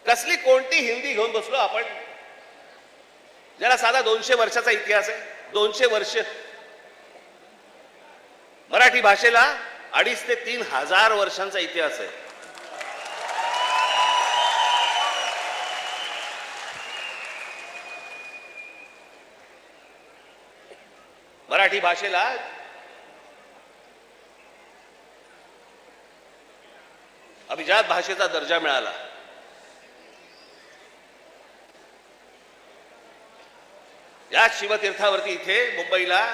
कसली कोणती हिंदी घेऊन बसलो आपण, ज्याला साधा 200 वर्षाचा इतिहास आहे. 200 वर्ष. मराठी भाषेला 2,500 ते 3,000 वर्षांचा इतिहास आहे. मराठी भाषेला अभिजात भाषेचा दर्जा मिळाला. या शिवतीर्थावरती इथे मुंबईला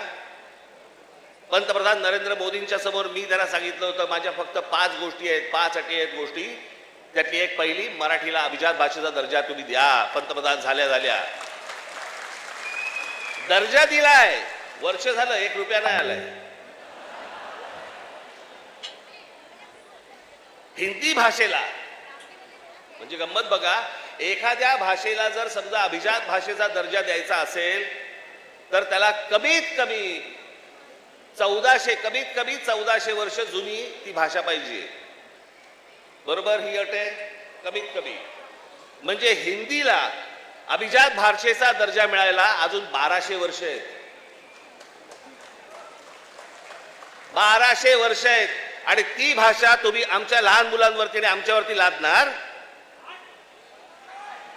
पंतप्रधान नरेंद्र मोदींच्या समोर मी त्यांना सांगितलं होतं, माझ्या फक्त 5 गोष्टी आहेत, 5 अटी आहेत गोष्टी. त्यातली एक पहिली, मराठीला अभिजात भाषेचा दर्जा तुम्ही द्या. पंतप्रधान झाल्या दर्जा दिलाय, वर्ष झालं, 1 रुपया नाही आलाय. हिंदी भाषेला म्हणजे गंमत बघा, एखाद्या भाषेला जर समजा अभिजात भाषेचा दर्जा द्यायचा असेल तर त्याला कमीत कमी 1400 वर्ष जुनी ती भाषा पाहिजे. बरोबर, ही अट आहे कमीत कमी. म्हणजे हिंदीला अभिजात भाषेचा दर्जा मिळायला अजून 1200 वर्ष आहेत. 1200 वर्ष आहेत. आणि ती भाषा तुम्ही आमच्या लहान मुलांवरती आणि आमच्यावरती लादणार.